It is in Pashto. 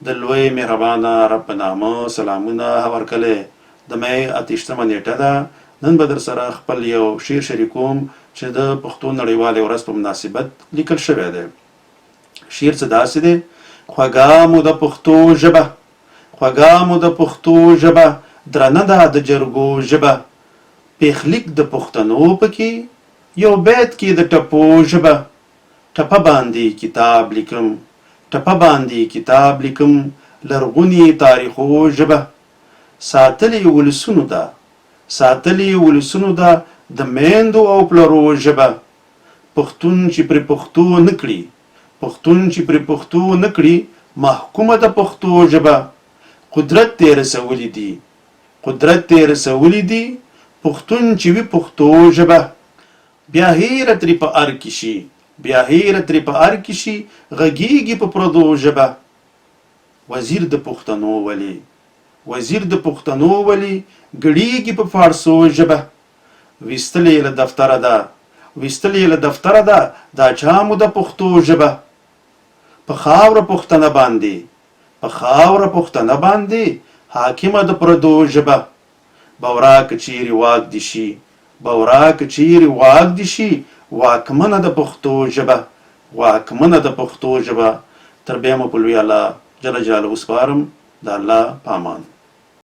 د لوی مهربانه رب په نامه سلامونه ورکړئ. د مې 28مه نیټه ده. نن به در سره خپل یو شعر شریکوم چې د پښتو نړیوالې ورځ په مناسبت لیکل شوی دی. شعر څه داسې دی: خوږه مو د پښتو ژبه، خوږه مو د پښتو ژبه، درنه ده د جرګو ژبه، پیښلیک د پښتنو پکې یو بیت کې د ټپو ژبه، ټپه باندې کتاب لیکم، ټپه باندې کتاب لیکم، لرغوني تاریخو ژبه، ساتلې ولسونو ده، ساتلې ولسونو ده د میندو او پلرو ژبه، پښتون چې پر پښتو نکړي، پښتون چې پر پښتو نکړي، محکومه د پښتو ژبه، قدرت دې رسولي دي، قدرت دې رسولي دي، پښتون چې وي پښتو ژبه، بیا هیره ترې په ار کې شي، بیا هیره ترې په ار کې شي، غږیږي په پردو ژبه. وزیر د پښتنو ولي، وزیر د پښتنو ولي، ګړیږي په فارسو ژبه، ویستلې له دفتره ده، ویستلې له دفتره ده، دا چا مو د پښتو ژبه، په خاوره پښتنه باندې، په خاوره پښتنه باندې، حاکمه د پردو ژبه، بورا که چیرې واک دي شي، بورا که چیرې واک دي شي، واکمنه د پښتو ژبه، واکمنه د پښتو ژبه. تر بیا مو په لوی الله جل جلاله وسپارم. د الله په امان.